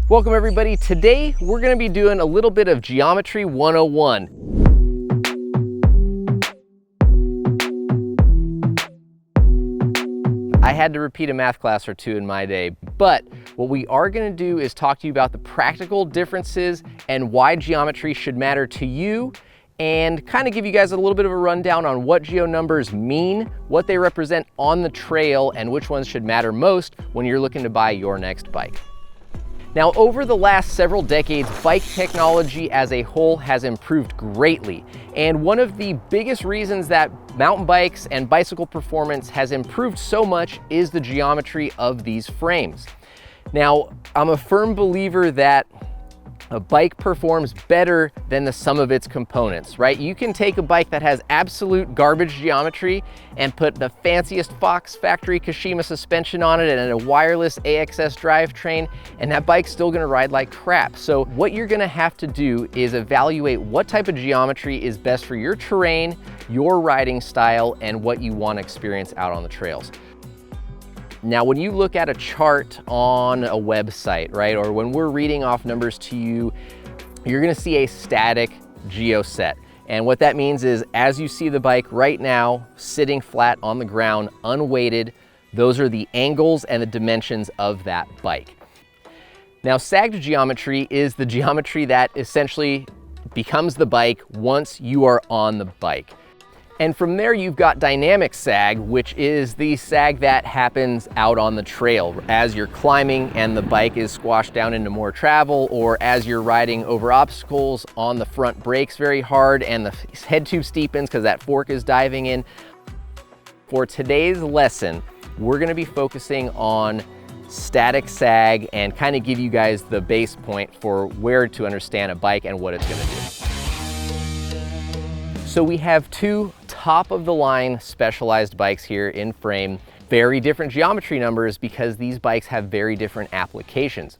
Welcome everybody. Today we're going to be doing a little bit of Geometry 101. I had to repeat a math class or two in my day, but what we are going to do is talk to you about the practical differences and why geometry should matter to you, and kind of give you guys a little bit of a rundown on what geo numbers mean, what they represent on the trail, and which ones should matter most when you're looking to buy your next bike. Now, over the last several decades, bike technology as a whole has improved greatly. And one of the biggest reasons that mountain bikes and bicycle performance has improved so much is the geometry of these frames. Now, I'm a firm believer that a bike performs better than the sum of its components, right? You can take a bike that has absolute garbage geometry and put the fanciest Fox factory Kashima suspension on it and a wireless AXS drivetrain, and that bike's still gonna ride like crap. So what you're gonna have to do is evaluate what type of geometry is best for your terrain, your riding style, and what you want to experience out on the trails. Now, when you look at a chart on a website, right, or when we're reading off numbers to you, you're gonna see a static geo set. And what that means is, as you see the bike right now, sitting flat on the ground, unweighted, those are the angles and the dimensions of that bike. Now, sagged geometry is the geometry that essentially becomes the bike once you are on the bike. And from there, you've got dynamic sag, which is the sag that happens out on the trail as you're climbing and the bike is squashed down into more travel, or as you're riding over obstacles on the front brakes very hard and the head tube steepens because that fork is diving in. For today's lesson, we're gonna be focusing on static sag and kind of give you guys the base point for where to understand a bike and what it's gonna do. So we have two top of the line specialized bikes here in frame, very different geometry numbers because these bikes have very different applications.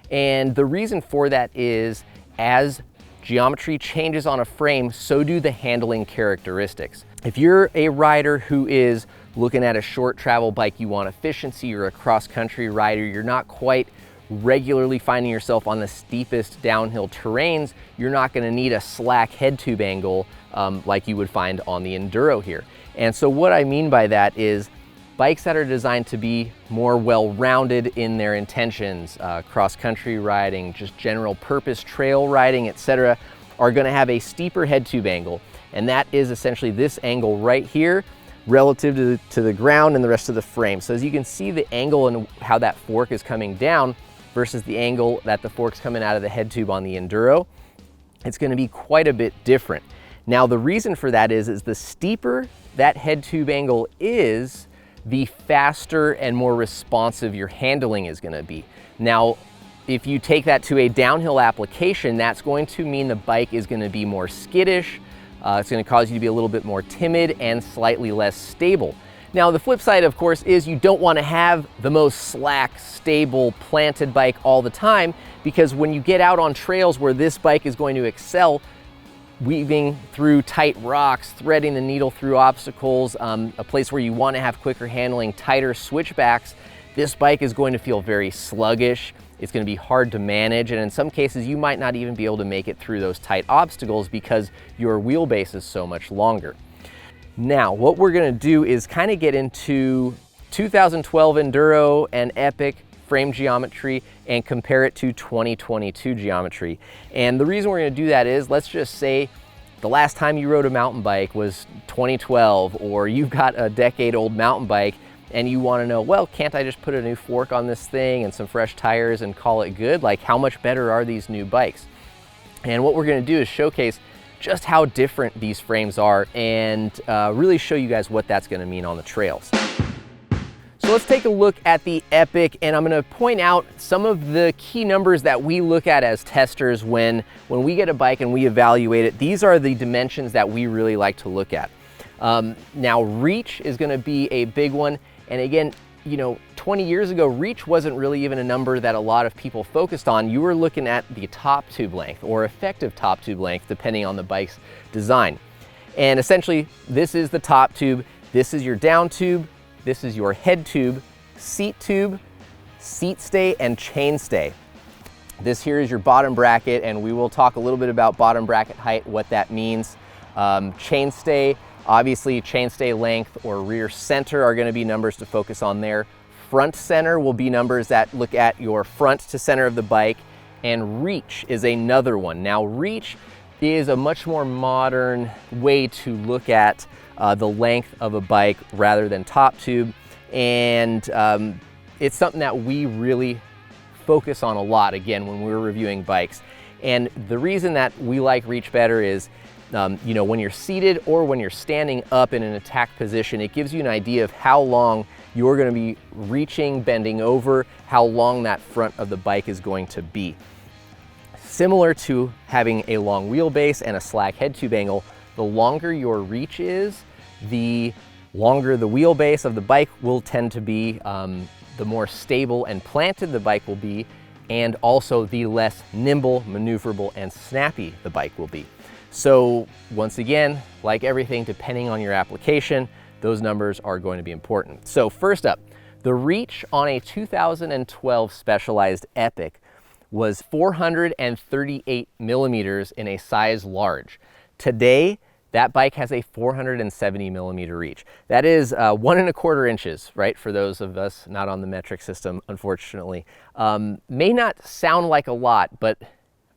And the reason for that is, as geometry changes on a frame, so do the handling characteristics. If you're a rider who is looking at a short travel bike, you want efficiency, you're a cross-country rider, you're not quite regularly finding yourself on the steepest downhill terrains, you're not going to need a slack head tube angle like you would find on the Enduro here. And so what I mean by that is bikes that are designed to be more well-rounded in their intentions, cross-country riding, just general purpose trail riding, etc., are going to have a steeper head tube angle. And that is essentially this angle right here relative to the ground and the rest of the frame. So as you can see, the angle and how that fork is coming down versus the angle that the fork's coming out of the head tube on the Enduro, it's going to be quite a bit different. Now, the reason for that is the steeper that head tube angle is, the faster and more responsive your handling is going to be. Now, if you take that to a downhill application, that's going to mean the bike is going to be more skittish. It's going to cause you to be a little bit more timid and slightly less stable. Now, the flip side, of course, is you don't want to have the most slack, stable, planted bike all the time, because when you get out on trails where this bike is going to excel, weaving through tight rocks, threading the needle through obstacles, a place where you want to have quicker handling, tighter switchbacks, this bike is going to feel very sluggish. It's going to be hard to manage, and in some cases you might not even be able to make it through those tight obstacles because your wheelbase is so much longer. Now, what we're going to do is kind of get into 2012 Enduro and Epic frame geometry and compare it to 2022 geometry. And the reason we're going to do that is, let's just say the last time you rode a mountain bike was 2012, or you've got a decade-old mountain bike and you want to know, well, can't I just put a new fork on this thing and some fresh tires and call it good? Like, how much better are these new bikes? And what we're going to do is showcase just how different these frames are and really show you guys what that's going to mean on the trails. So let's take a look at the Epic, and I'm going to point out some of the key numbers that we look at as testers when we get a bike and we evaluate it. These are the dimensions that we really like to look at. Now, reach is going to be a big one, and again, you know, 20 years ago, reach wasn't really even a number that a lot of people focused on. You were looking at the top tube length or effective top tube length, depending on the bike's design. And essentially, this is the top tube, this is your down tube, this is your head tube, seat stay, and chain stay. This here is your bottom bracket, and we will talk a little bit about bottom bracket height, what that means. Chainstay, obviously chainstay length or rear center are going to be numbers to focus on there. Front center will be numbers that look at your front to center of the bike, and reach is another one. Now reach is a much more modern way to look at the length of a bike rather than top tube, and it's something that we really focus on a lot, again, when we're reviewing bikes. And the reason that we like reach better is, you know, when you're seated or when you're standing up in an attack position, it gives you an idea of how long you're going to be reaching, bending over, how long that front of the bike is going to be. Similar to having a long wheelbase and a slack head tube angle, the longer your reach is, the longer the wheelbase of the bike will tend to be, the more stable and planted the bike will be, and also the less nimble, maneuverable, and snappy the bike will be. So once again, like everything, depending on your application, those numbers are going to be important. So first up, the reach on a 2012 Specialized Epic was 438 millimeters in a size large. Today, that bike has a 470 millimeter reach. That is 1 1/4 inches, right? For those of us not on the metric system, unfortunately. May not sound like a lot, but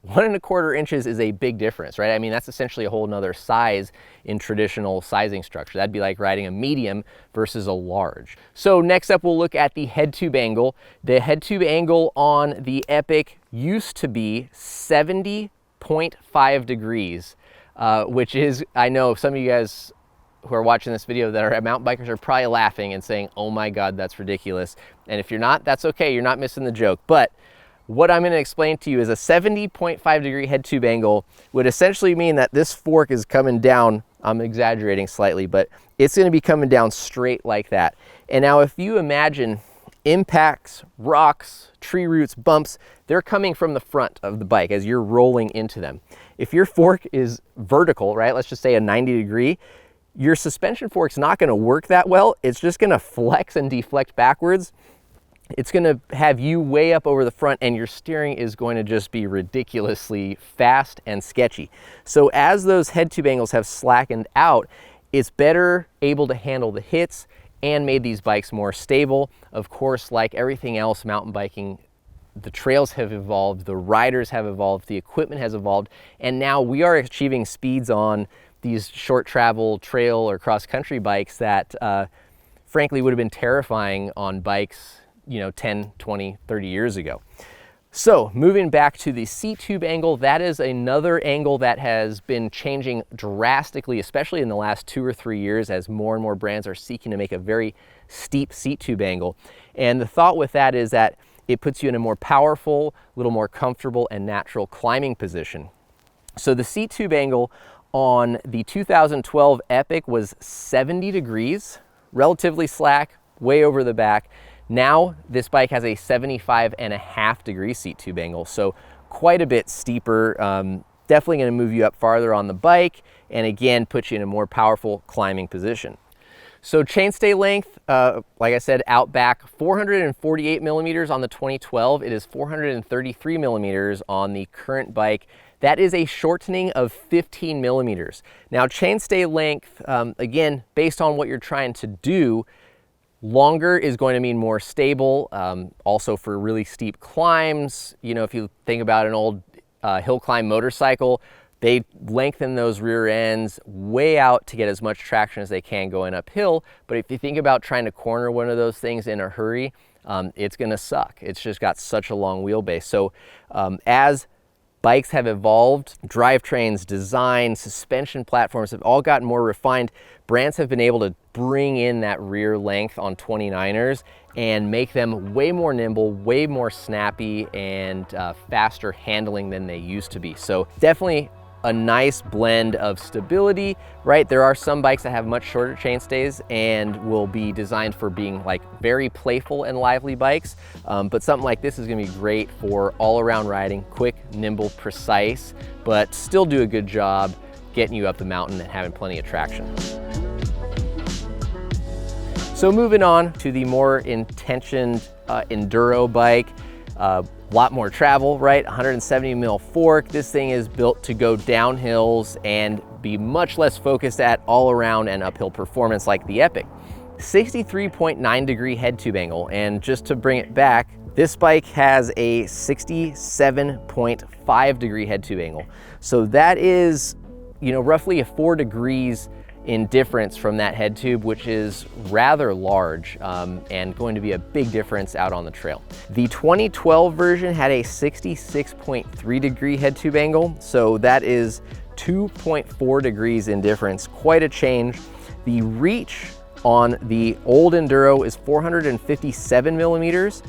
1 1/4 inches is a big difference, right? I mean, that's essentially a whole nother size in traditional sizing structure. That'd be like riding a medium versus a large. So next up, we'll look at the head tube angle. The head tube angle on the Epic used to be 70.5 degrees. Which is, I know some of you guys who are watching this video that are mountain bikers are probably laughing and saying, oh my God, that's ridiculous. And if you're not, that's okay, you're not missing the joke. But what I'm gonna explain to you is a 70.5 degree head tube angle would essentially mean that this fork is coming down, I'm exaggerating slightly, but it's gonna be coming down straight like that. And now if you imagine impacts, rocks, tree roots, bumps, they're coming from the front of the bike as you're rolling into them. If your fork is vertical, right, let's just say a 90 degree, your suspension fork's not gonna work that well. It's just gonna flex and deflect backwards. It's gonna have you way up over the front, and your steering is going to just be ridiculously fast and sketchy. So as those head tube angles have slackened out, it's better able to handle the hits and made these bikes more stable. Of course, like everything else mountain biking, the trails have evolved, the riders have evolved, the equipment has evolved, and now we are achieving speeds on these short travel trail or cross country bikes that frankly would have been terrifying on bikes, you know, 10, 20, 30 years ago. So moving back to the seat tube angle, that is another angle that has been changing drastically, especially in the last 2 or 3 years, as more and more brands are seeking to make a very steep seat tube angle. And the thought with that is that it puts you in a more powerful, a little more comfortable and natural climbing position. So the seat tube angle on the 2012 Epic was 70 degrees, relatively slack, way over the back. Now this bike has a 75.5 degree seat tube angle, so quite a bit steeper. Definitely going to move you up farther on the bike, and again put you in a more powerful climbing position. So chainstay length, like I said, out back 448 millimeters on the 2012. It is 433 millimeters on the current bike. That is a shortening of 15 millimeters. Now chainstay length, again, based on what you're trying to do, longer is going to mean more stable. Also for really steep climbs, you know, if you think about an old hill climb motorcycle, they lengthen those rear ends way out to get as much traction as they can going uphill. But if you think about trying to corner one of those things in a hurry, it's gonna suck. It's just got such a long wheelbase. So as bikes have evolved, drivetrains, design, suspension platforms have all gotten more refined. Brands have been able to bring in that rear length on 29ers and make them way more nimble, way more snappy, and faster handling than they used to be. So definitely a nice blend of stability, right? There are some bikes that have much shorter chainstays and will be designed for being like very playful and lively bikes. But something like this is gonna be great for all around riding, quick, nimble, precise, but still do a good job getting you up the mountain and having plenty of traction. So moving on to the more intentioned enduro bike. A lot more travel, right? 170 mil fork. This thing is built to go down hills and be much less focused at all around and uphill performance like the Epic. 63.9 degree head tube angle. And just to bring it back, this bike has a 67.5 degree head tube angle. So that is, you know, roughly a 4 degrees in difference from that head tube, which is rather large and going to be a big difference out on the trail. The 2012 version had a 66.3 degree head tube angle, so that is 2.4 degrees in difference, quite a change. The reach on the old Enduro is 457 millimeters.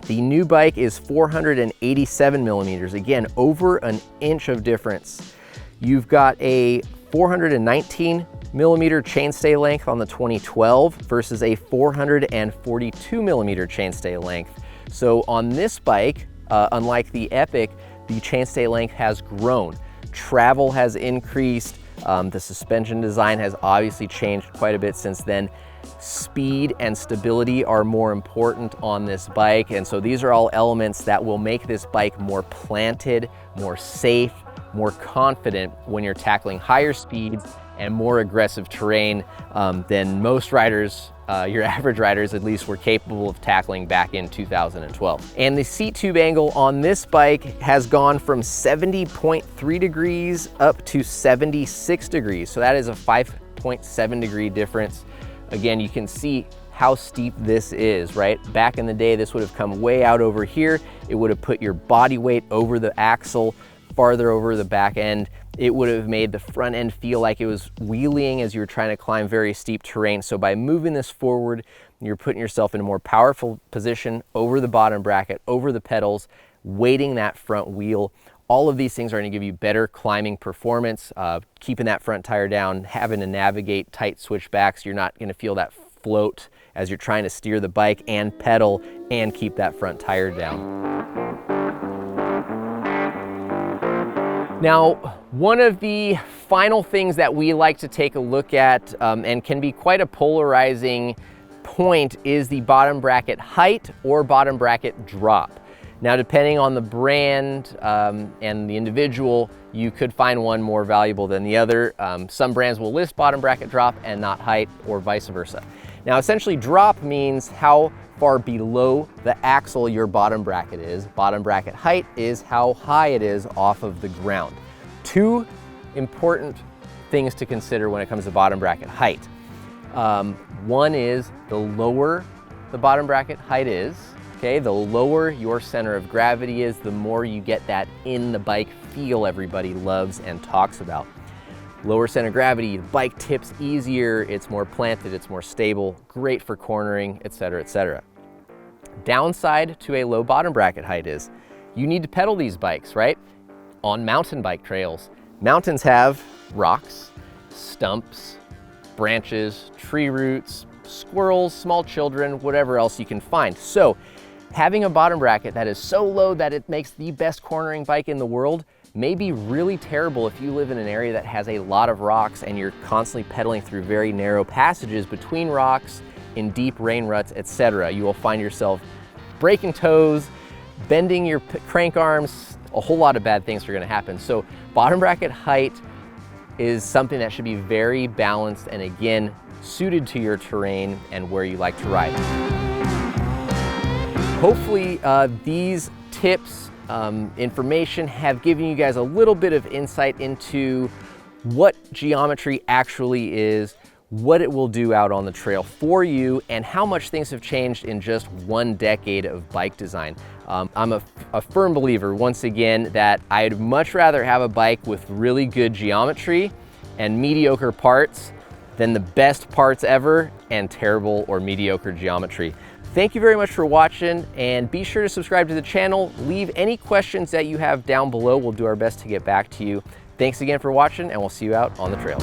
The new bike is 487 millimeters. Again, over an inch of difference. You've got a 419 millimeter chainstay length on the 2012 versus a 442 millimeter chainstay length. So on this bike, unlike the Epic, the chainstay length has grown. Travel has increased. The suspension design has obviously changed quite a bit since then. Speed and stability are more important on this bike. And so these are all elements that will make this bike more planted, more safe, more confident when you're tackling higher speeds and more aggressive terrain than most riders, your average riders at least, were capable of tackling back in 2012. And the seat tube angle on this bike has gone from 70.3 degrees up to 76 degrees. So that is a 5.7 degree difference. Again, you can see how steep this is, right? Back in the day, this would have come way out over here. It would have put your body weight over the axle, farther over the back end. It would have made the front end feel like it was wheeling as you were trying to climb very steep terrain. So by moving this forward, you're putting yourself in a more powerful position over the bottom bracket, over the pedals, weighting that front wheel. All of these things are going to give you better climbing performance, keeping that front tire down, having to navigate tight switchbacks. You're not going to feel that float as you're trying to steer the bike and pedal and keep that front tire down. Now, one of the final things that we like to take a look at and can be quite a polarizing point is the bottom bracket height or bottom bracket drop. Now, depending on the brand and the individual, you could find one more valuable than the other. Some brands will list bottom bracket drop and not height, or vice versa. Now, essentially, drop means how far below the axle your bottom bracket is. Bottom bracket height is how high it is off of the ground. Two important things to consider when it comes to bottom bracket height. One is the lower the bottom bracket height is, okay, the lower your center of gravity is, the more you get that in the bike feel everybody loves and talks about. Lower center of gravity, the bike tips easier, it's more planted, it's more stable, great for cornering, etc., etc. Downside to a low bottom bracket height is you need to pedal these bikes, right? On mountain bike trails. Mountains have rocks, stumps, branches, tree roots, squirrels, small children, whatever else you can find. So having a bottom bracket that is so low that it makes the best cornering bike in the world may be really terrible if you live in an area that has a lot of rocks and you're constantly pedaling through very narrow passages between rocks, in deep rain ruts, etc. You will find yourself breaking toes, bending your crank arms, a whole lot of bad things are going to happen. So bottom bracket height is something that should be very balanced and, again, suited to your terrain and where you like to ride. Hopefully these tips, information have given you guys a little bit of insight into what geometry actually is, what it will do out on the trail for you, and how much things have changed in just 1 decade of bike design. I'm a firm believer, once again, that I'd much rather have a bike with really good geometry and mediocre parts than the best parts ever and terrible or mediocre geometry. Thank you very much for watching, and be sure to subscribe to the channel. Leave any questions that you have down below. We'll do our best to get back to you. Thanks again for watching, and we'll see you out on the trails.